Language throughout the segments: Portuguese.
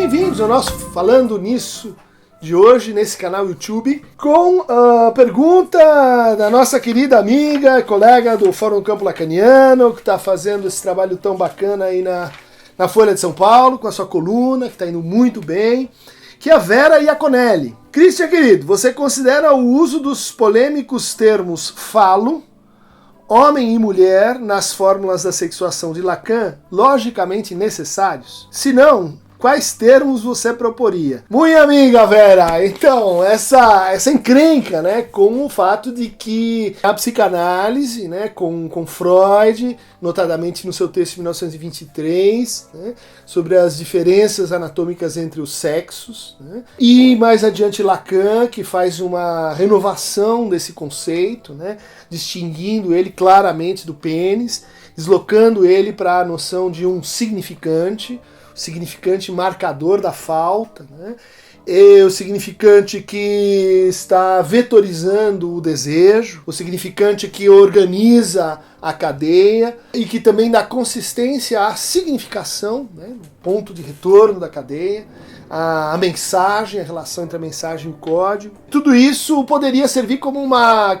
Bem-vindos ao nosso Falando Nisso de hoje, nesse canal YouTube, com a pergunta da nossa querida amiga, colega do Fórum Campo Lacaniano, que está fazendo esse trabalho tão bacana aí na Folha de São Paulo, com a sua coluna, que está indo muito bem, que é a Vera Iaconelli. Christian, querido, você considera o uso dos polêmicos termos falo, homem e mulher nas fórmulas da sexuação de Lacan logicamente necessários? Se não, quais termos você proporia? Muito amiga Vera, então, essa encrenca, né, com o fato de que a psicanálise, né, com Freud, notadamente no seu texto de 1923, né, sobre as diferenças anatômicas entre os sexos, né, e mais adiante Lacan, que faz uma renovação desse conceito, né, distinguindo ele claramente do pênis, deslocando ele para a noção de um significante marcador da falta, né? E o significante que está vetorizando o desejo, o significante que organiza a cadeia e que também dá consistência à significação, né? O ponto de retorno da cadeia, a mensagem, a relação entre a mensagem e o código. Tudo isso poderia servir como uma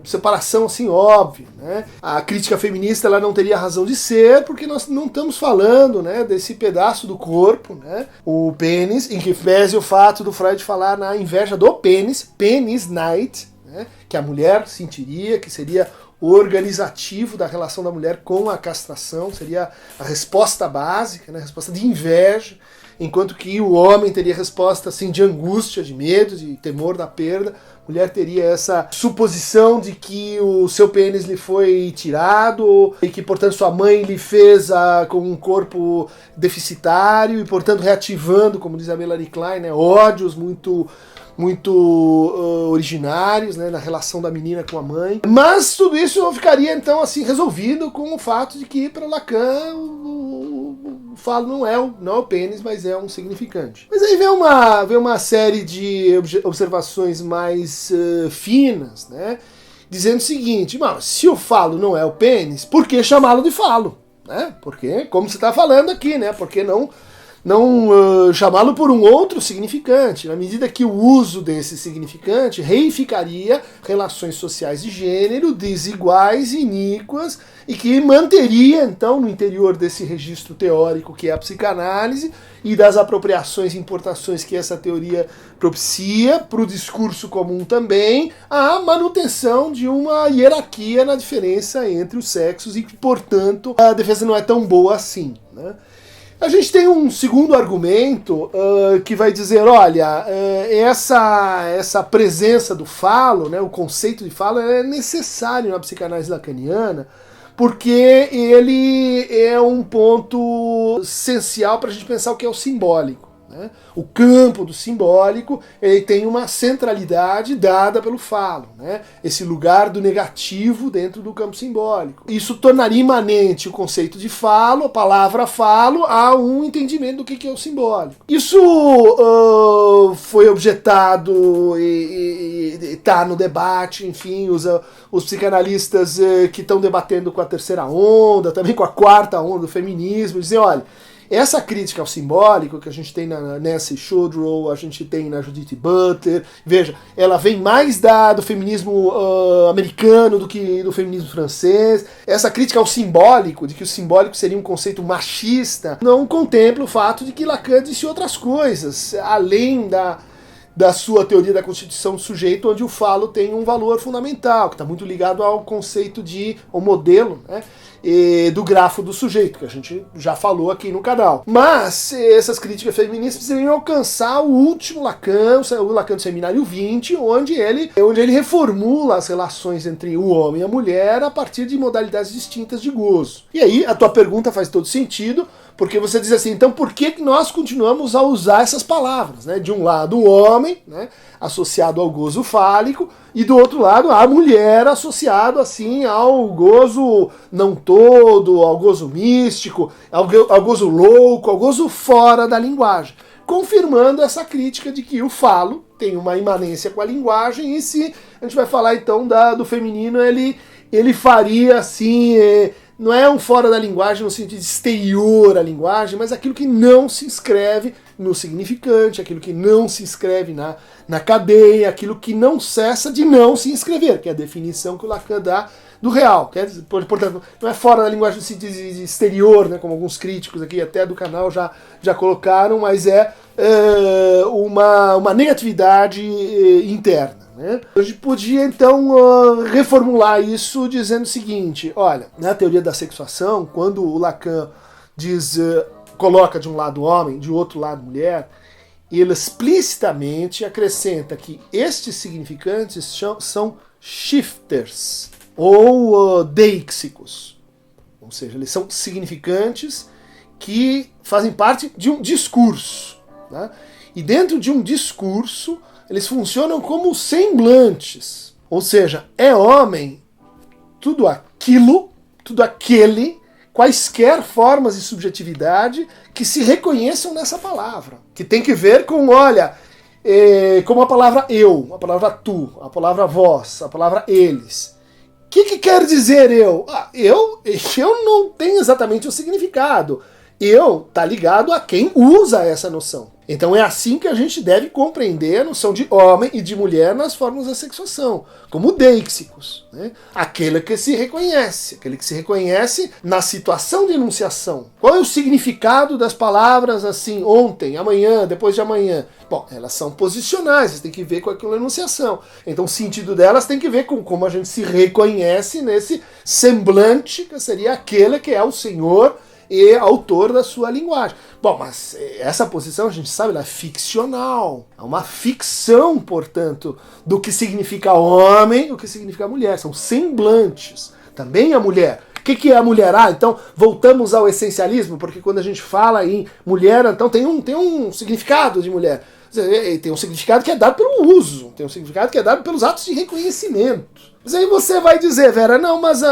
separação assim óbvia, né? A crítica feminista ela não teria razão de ser, porque nós não estamos falando, né, desse pedaço do corpo, né, o pênis, em que pese o fato do Freud falar na inveja do pênis, penis night, né, que a mulher sentiria, que seria o organizativo da relação da mulher com a castração, seria a resposta básica, né, a resposta de inveja, enquanto que o homem teria resposta assim, de angústia, de medo, de temor da perda. A mulher teria essa suposição de que o seu pênis lhe foi tirado e que, portanto, sua mãe lhe fez com um corpo deficitário e, portanto, reativando, como diz a Melanie Klein, né, ódios muito originários, né, na relação da menina com a mãe. Mas tudo isso ficaria, então, assim, resolvido com o fato de que, para Lacan, o falo não é o pênis, mas é um significante. Mas aí vem uma série de observações mais finas, né, dizendo o seguinte: se o falo não é o pênis, por que chamá-lo de falo? Né? Porque, como você está falando aqui, né, por que não chamá-lo por um outro significante, na medida que o uso desse significante reificaria relações sociais de gênero desiguais e iníquas e que manteria, então, no interior desse registro teórico que é a psicanálise e das apropriações e importações que essa teoria propicia para o discurso comum também, a manutenção de uma hierarquia na diferença entre os sexos e que, portanto, a defesa não é tão boa assim, né? A gente tem um segundo argumento que vai dizer, olha, essa presença do falo, né, o conceito de falo, é necessário na psicanálise lacaniana, porque ele é um ponto essencial para a gente pensar o que é o simbólico. Né? O campo do simbólico ele tem uma centralidade dada pelo falo, né? Esse lugar do negativo dentro do campo simbólico. Isso tornaria imanente o conceito de falo, a palavra falo, a um entendimento do que é o simbólico. Isso foi objetado e está no debate, enfim, os psicanalistas que estão debatendo com a terceira onda, também com a quarta onda do feminismo, dizem, olha, essa crítica ao simbólico que a gente tem na Nancy Shodrow, a gente tem na Judith Butler, veja, ela vem mais do feminismo americano do que do feminismo francês. Essa crítica ao simbólico, de que o simbólico seria um conceito machista, não contempla o fato de que Lacan disse outras coisas, além da sua teoria da constituição do sujeito, onde o falo tem um valor fundamental, que está muito ligado ao conceito ao modelo, né, do grafo do sujeito, que a gente já falou aqui no canal. Mas essas críticas feministas precisariam alcançar o último Lacan, o Lacan do Seminário 20, onde ele reformula as relações entre o homem e a mulher a partir de modalidades distintas de gozo. E aí a tua pergunta faz todo sentido, porque você diz assim, então por que nós continuamos a usar essas palavras? Né? De um lado o homem, né, associado ao gozo fálico, e do outro lado a mulher associado assim ao gozo não todo, ao gozo místico, ao gozo louco, ao gozo fora da linguagem, confirmando essa crítica de que o falo tem uma imanência com a linguagem, e se a gente vai falar então do feminino, ele faria assim não é um fora da linguagem no sentido exterior à linguagem, mas aquilo que não se inscreve no significante, aquilo que não se inscreve na cadeia, aquilo que não cessa de não se inscrever, que é a definição que o Lacan dá do real. Portanto, não é fora da linguagem no sentido exterior, né, como alguns críticos aqui até do canal já colocaram, mas é uma negatividade interna. A gente podia então reformular isso dizendo o seguinte: olha, na teoria da sexuação, quando o Lacan coloca de um lado homem, de outro lado mulher, ele explicitamente acrescenta que estes significantes são shifters ou deixicos, ou seja, eles são significantes que fazem parte de um discurso, né? E dentro de um discurso eles funcionam como semblantes, ou seja, é homem tudo aquilo, tudo aquele, quaisquer formas de subjetividade que se reconheçam nessa palavra, que tem que ver com, olha, como a palavra eu, a palavra tu, a palavra vós, a palavra eles. O que quer dizer eu? Eu não tenho exatamente o significado. Eu tá ligado a quem usa essa noção. Então é assim que a gente deve compreender a noção de homem e de mulher nas formas da sexuação, como deixicos, né? Aquele que se reconhece na situação de enunciação. Qual é o significado das palavras assim, ontem, amanhã, depois de amanhã? Bom, elas são posicionais, tem que ver com aquela enunciação. Então o sentido delas tem que ver com como a gente se reconhece nesse semblante, que seria aquele que é o Senhor e autor da sua linguagem. Bom, mas essa posição, a gente sabe, ela é ficcional. É uma ficção, portanto, do que significa homem e o que significa mulher. São semblantes. Também a mulher. O que é a mulher? Então, voltamos ao essencialismo, porque quando a gente fala em mulher, então tem um significado de mulher. Tem um significado que é dado pelo uso, tem um significado que é dado pelos atos de reconhecimento. Mas aí você vai dizer, Vera, não, mas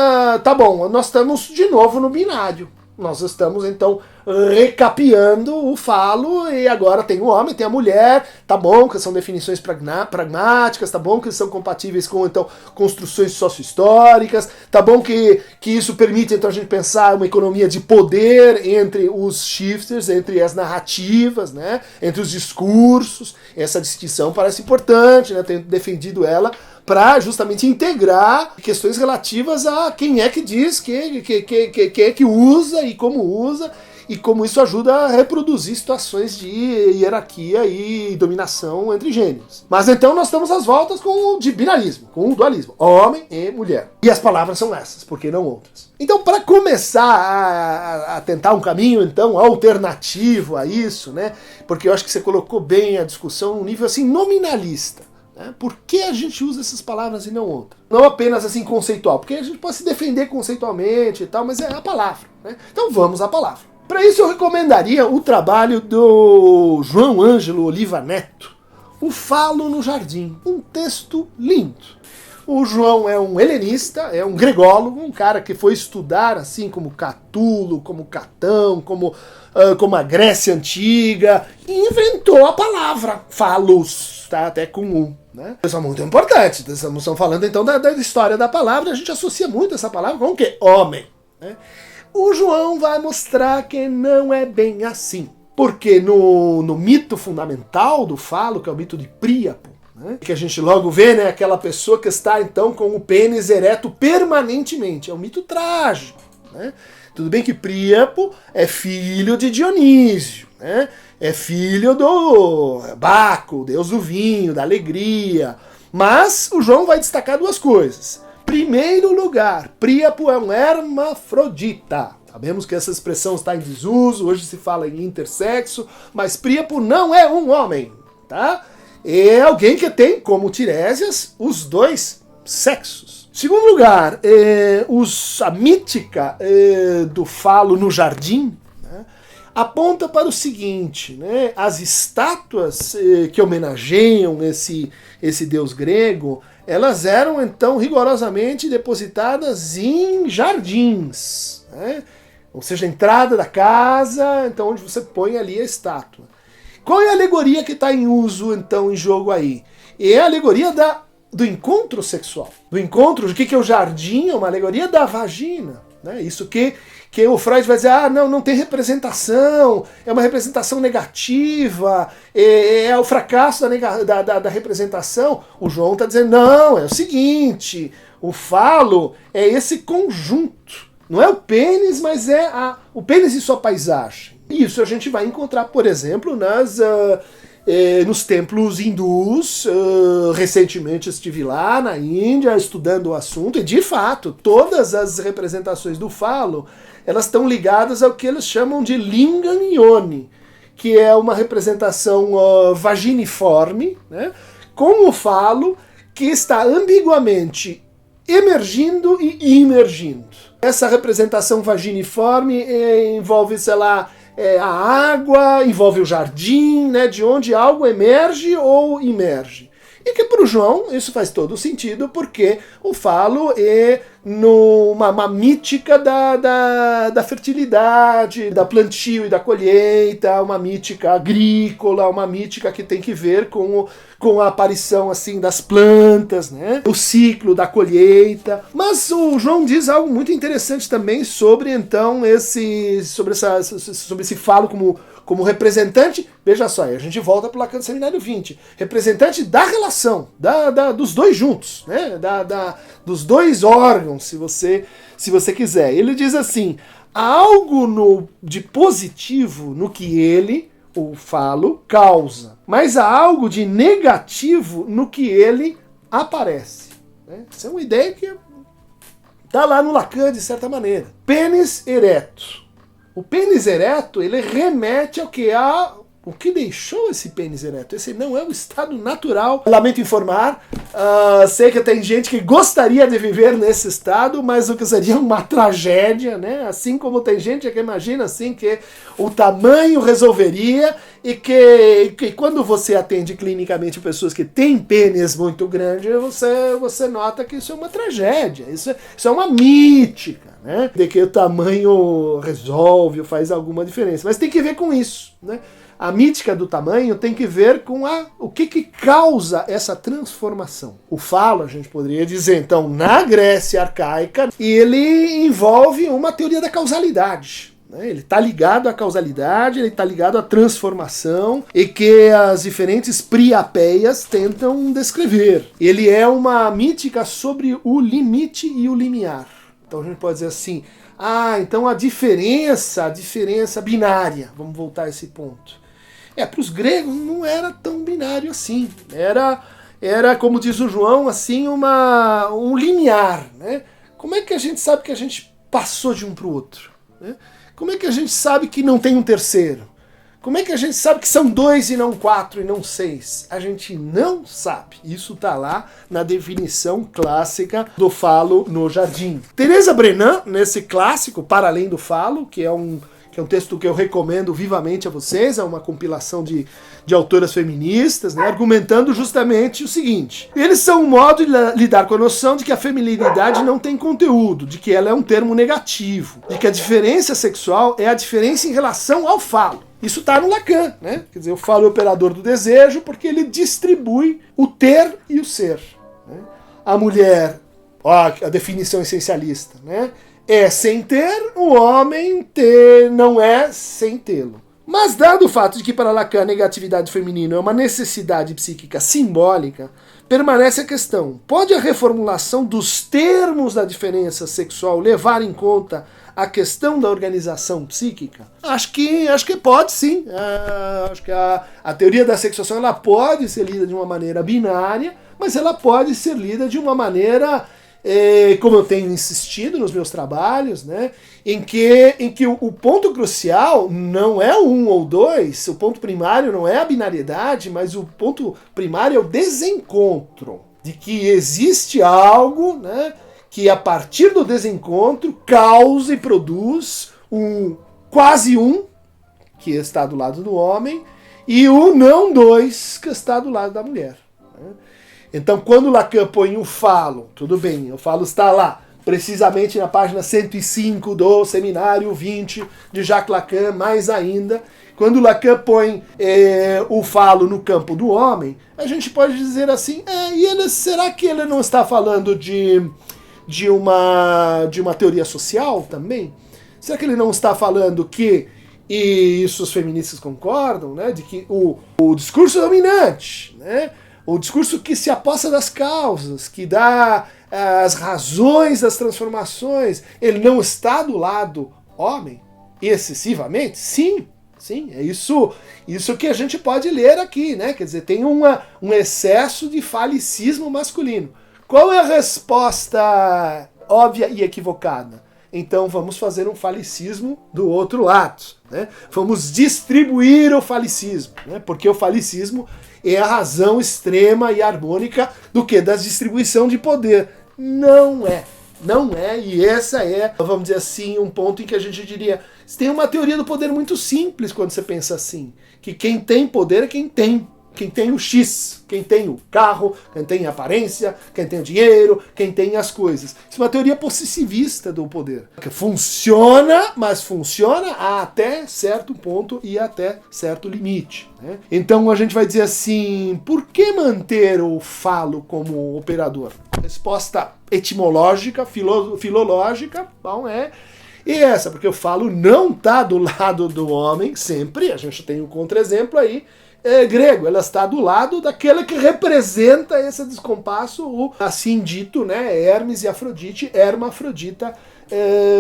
tá bom, nós estamos de novo no binário. Nós estamos, então, recapeando o falo, e agora tem o homem, tem a mulher, tá bom que são definições pragmáticas, tá bom que são compatíveis com, então, construções socio-históricas, tá bom que isso permite, então, a gente pensar uma economia de poder entre os shifters, entre as narrativas, né, entre os discursos. Essa distinção parece importante, né, tenho defendido ela, para justamente integrar questões relativas a quem é que diz, quem é que usa e como isso ajuda a reproduzir situações de hierarquia e dominação entre gêneros. Mas então nós estamos às voltas com o de binarismo, com o dualismo, homem e mulher. E as palavras são essas, por que não outras? Então, para começar a tentar um caminho então alternativo a isso, né? Porque eu acho que você colocou bem a discussão num nível assim nominalista. Por que a gente usa essas palavras e não outras? Não apenas assim conceitual, porque a gente pode se defender conceitualmente e tal, mas é a palavra, né? Então vamos à palavra. Para isso eu recomendaria o trabalho do João Ângelo Oliva Neto, O Falo no Jardim, um texto lindo. O João é um helenista, é um grególogo, um cara que foi estudar assim como Catulo, como Catão, como a Grécia Antiga, e inventou a palavra falos, tá? Até com um. Né? Isso é muito importante. Estamos falando então da história da palavra, a gente associa muito essa palavra com o quê? Homem. Né? O João vai mostrar que não é bem assim. Porque no mito fundamental do falo, que é o mito de Príapo, né? Que a gente logo vê, né, aquela pessoa que está então com o pênis ereto permanentemente. É um mito trágico. Né? Tudo bem que Príapo é filho de Dionísio, né? É filho do Baco, deus do vinho, da alegria. Mas o João vai destacar duas coisas. Primeiro lugar, Príapo é um hermafrodita. Sabemos que essa expressão está em desuso, hoje se fala em intersexo, mas Príapo não é um homem, tá? É alguém que tem, como Tiresias, os dois sexos. Segundo lugar, a mítica do falo no jardim, né, aponta para o seguinte, né, as estátuas que homenageiam esse deus grego, elas eram então rigorosamente depositadas em jardins, né? Ou seja, a entrada da casa, então onde você põe ali a estátua. Qual é a alegoria que está em uso, então, em jogo aí? É a alegoria do encontro sexual. Do encontro, o que é o jardim? É uma alegoria da vagina. né? Isso que o Freud vai dizer, não tem representação, é uma representação negativa, é o fracasso da representação. O João está dizendo, não, é o seguinte, o falo é esse conjunto. Não é o pênis, mas é o pênis e sua paisagem. Isso a gente vai encontrar, por exemplo, nos templos hindus. Recentemente estive lá na Índia estudando o assunto, e de fato, todas as representações do falo, elas estão ligadas ao que eles chamam de lingam yoni, que é uma representação vaginiforme, né, com o falo que está ambiguamente emergindo e imergindo. Essa representação vaginiforme envolve, sei lá, a água, envolve o jardim, né, de onde algo emerge ou imerge. E que para o João isso faz todo sentido, porque o falo é uma mítica da fertilidade, da plantio e da colheita, uma mítica agrícola, uma mítica que tem que ver com a aparição assim das plantas, né? O ciclo da colheita. Mas o João diz algo muito interessante também sobre então sobre esse falo como representante. Veja só, a gente volta para o Lacan do Seminário 20, representante da relação, dos dois juntos, né? Dos dois órgãos, se você quiser. Ele diz assim, há algo de positivo no que ele, o falo, causa, mas há algo de negativo no que ele aparece. Né? Essa é uma ideia que está lá no Lacan, de certa maneira. Pênis ereto. O pênis ereto, ele remete ao que o que deixou esse pênis ereto. Esse não é o estado natural. Lamento informar, sei que tem gente que gostaria de viver nesse estado, mas o que seria uma tragédia, né? Assim como tem gente que imagina assim que o tamanho resolveria, e que quando você atende clinicamente pessoas que têm pênis muito grande, você nota que isso é uma tragédia, isso é uma mítica, né? De que o tamanho resolve ou faz alguma diferença. Mas tem que ver com isso, né? A mítica do tamanho tem que ver com o que causa essa transformação. O falo, a gente poderia dizer, então, na Grécia arcaica, ele envolve uma teoria da causalidade. Ele está ligado à causalidade, ele está ligado à transformação, e que as diferentes priapeias tentam descrever. Ele é uma mítica sobre o limite e o limiar. Então a gente pode dizer assim, então a diferença binária, vamos voltar a esse ponto. Para os gregos não era tão binário assim. Era, como diz o João, assim, um limiar. Né? Como é que a gente sabe que a gente passou de um para o outro? Né? Como é que a gente sabe que não tem um terceiro? Como é que a gente sabe que são 2 e não 4 e não 6? A gente não sabe. Isso está lá na definição clássica do falo no jardim. Teresa Brenan, nesse clássico, Para Além do Falo, que é um texto que eu recomendo vivamente a vocês, é uma compilação de autoras feministas, né, argumentando justamente o seguinte: eles são um modo de lidar com a noção de que a feminilidade não tem conteúdo, de que ela é um termo negativo, de que a diferença sexual é a diferença em relação ao falo. Isso está no Lacan, né? Quer dizer, o falo é o operador do desejo porque ele distribui o ter e o ser. Né? A mulher, a definição essencialista, né? É sem ter, o homem não é sem tê-lo. Mas dado o fato de que para Lacan a negatividade feminina é uma necessidade psíquica simbólica, permanece a questão: pode a reformulação dos termos da diferença sexual levar em conta a questão da organização psíquica? Acho que pode, sim. Acho que a teoria da sexuação ela pode ser lida de uma maneira binária, mas ela pode ser lida de uma maneira, como eu tenho insistido nos meus trabalhos, né, em que o ponto crucial não é o 1 ou 2, o ponto primário não é a binariedade, mas o ponto primário é o desencontro, de que existe algo, né, que a partir do desencontro causa e produz quase 1, que está do lado do homem, e o não 2, que está do lado da mulher. Né? Então, quando Lacan põe o falo, tudo bem, o falo está lá, precisamente na página 105 do Seminário 20 de Jacques Lacan, mais ainda, quando Lacan põe o falo no campo do homem, a gente pode dizer assim, será que ele não está falando de de uma teoria social também? Será que ele não está falando que, e isso os feministas concordam, né, de que o discurso dominante, né, o discurso que se aposta das causas, que dá as razões das transformações, ele não está do lado homem excessivamente? Sim, sim, é isso que a gente pode ler aqui, né? Quer dizer, tem um excesso de falicismo masculino. Qual é a resposta óbvia e equivocada? Então vamos fazer um falicismo do outro lado, né? Vamos distribuir o falicismo, né? Porque o falicismo é a razão extrema e harmônica do que? Da distribuição de poder. Não é. Não é, e essa é, vamos dizer assim, um ponto em que a gente diria, tem uma teoria do poder muito simples quando você pensa assim, que quem tem poder é quem tem o X, quem tem o carro, quem tem a aparência, quem tem o dinheiro, quem tem as coisas. Isso é uma teoria possessivista do poder. Que funciona, mas funciona até certo ponto e até certo limite, né? Então a gente vai dizer assim, por que manter o falo como operador? Resposta etimológica, filológica, bom, e essa, porque o falo não está do lado do homem sempre, a gente tem um contra-exemplo aí, grego, ela está do lado daquela que representa esse descompasso, o assim dito, né, Hermes e Afrodite, hermafrodita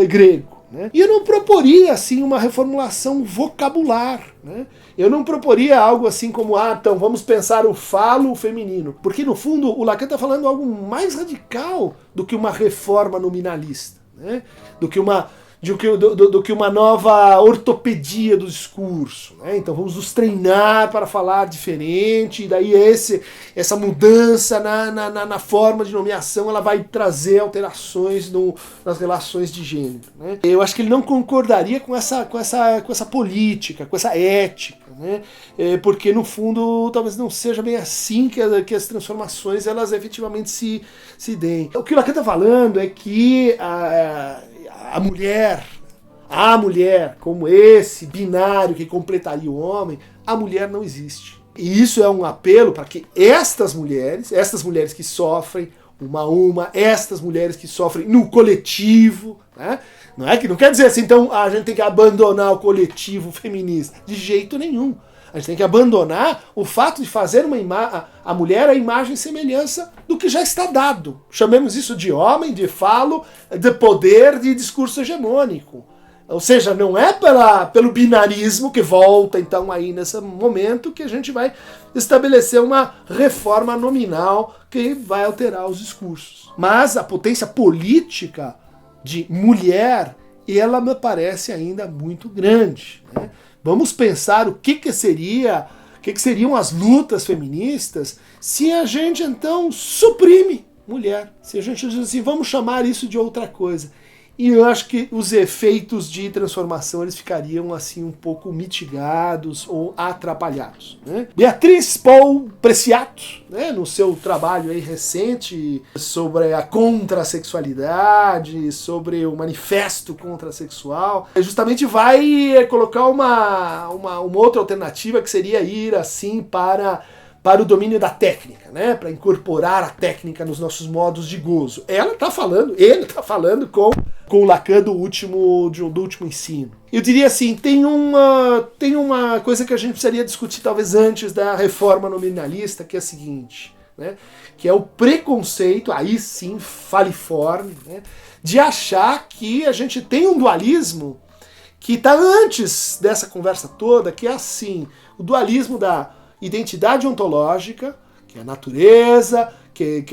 grego. Né? E eu não proporia assim uma reformulação vocabular, né? Eu não proporia algo assim como, então vamos pensar o falo feminino, porque no fundo o Lacan está falando algo mais radical do que uma reforma nominalista, né? do que uma nova ortopedia do discurso, né? Então vamos nos treinar para falar diferente, e daí essa mudança na forma de nomeação ela vai trazer alterações nas relações de gênero, né? Eu acho que ele não concordaria com essa política, com essa ética, né? Porque no fundo talvez não seja bem assim que as transformações elas efetivamente se deem. O que o Lacan está falando é que a mulher, como esse binário que completaria o homem, a mulher não existe. E isso é um apelo para que estas mulheres que sofrem estas mulheres que sofrem no coletivo, né? Não quer dizer assim, então a gente tem que abandonar o coletivo feminista. De jeito nenhum. A gente tem que abandonar o fato de fazer a mulher a imagem e semelhança do que já está dado. Chamemos isso de homem, de falo, de poder, de discurso hegemônico. Ou seja, não é pelo binarismo que volta então aí nesse momento que a gente vai estabelecer uma reforma nominal que vai alterar os discursos. Mas a potência política de mulher, ela me parece ainda muito grande, né? Vamos pensar o que seriam as lutas feministas se a gente então suprime mulher. Se a gente diz assim, vamos chamar isso de outra coisa. E eu acho que os efeitos de transformação eles ficariam assim um pouco mitigados ou atrapalhados, né? Beatriz Paul Preciato, né, no seu trabalho aí recente sobre a contrasexualidade, sobre o manifesto contrasexual, justamente vai colocar uma outra alternativa que seria ir assim para o domínio da técnica, né? Para incorporar a técnica nos nossos modos de gozo. Ele está falando com o Lacan do último ensino. Eu diria assim, tem uma coisa que a gente precisaria discutir talvez antes da reforma nominalista, que é a seguinte, né? Que é o preconceito, aí sim, faliforme, né? De achar que a gente tem um dualismo que está antes dessa conversa toda, que é assim, o dualismo da identidade ontológica, que é a natureza, que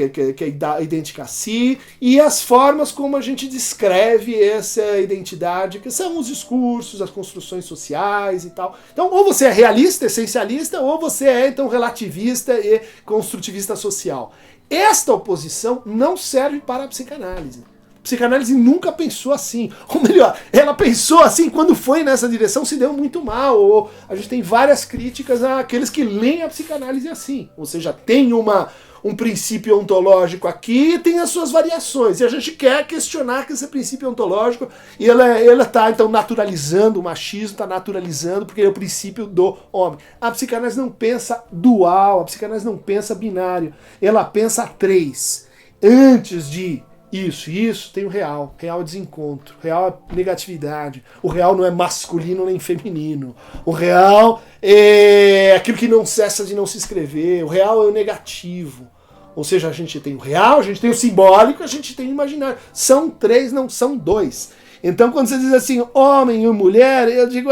é idêntica a si, e as formas como a gente descreve essa identidade, que são os discursos, as construções sociais e tal. Então, ou você é realista, essencialista, ou você é, então, relativista e construtivista social. Esta oposição não serve para a psicanálise. A psicanálise nunca pensou assim. Ou melhor, ela pensou assim, quando foi nessa direção se deu muito mal. Ou a gente tem várias críticas àqueles que leem a psicanálise assim. Ou seja, tem um princípio ontológico aqui e tem as suas variações. E a gente quer questionar que esse princípio ontológico, e ela está então naturalizando o machismo, está naturalizando, porque é o princípio do homem. A psicanálise não pensa dual, a psicanálise não pensa binário, ela pensa três. Antes de Isso, tem o real. Real é desencontro, real é negatividade. O real não é masculino nem feminino. O real é aquilo que não cessa de não se escrever. O real é o negativo. Ou seja, a gente tem o real, a gente tem o simbólico, a gente tem o imaginário. São três, não são dois. Então quando você diz assim, homem e mulher, eu digo,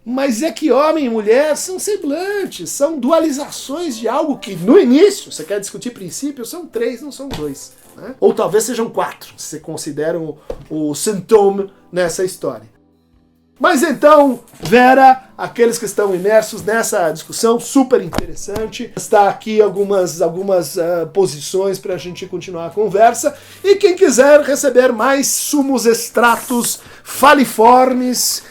mas é que homem e mulher são semblantes, são dualizações de algo que no início, você quer discutir princípios, são três, não são dois. Né? Ou talvez sejam quatro, se você considera o sintoma nessa história. Mas então, Vera, aqueles que estão imersos nessa discussão super interessante, está aqui algumas posições para a gente continuar a conversa. E quem quiser receber mais sumos extratos faliformes,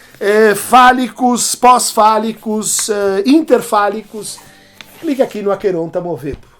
fálicos, pós-fálicos, interfálicos, clique aqui no Aqueronta Movebo.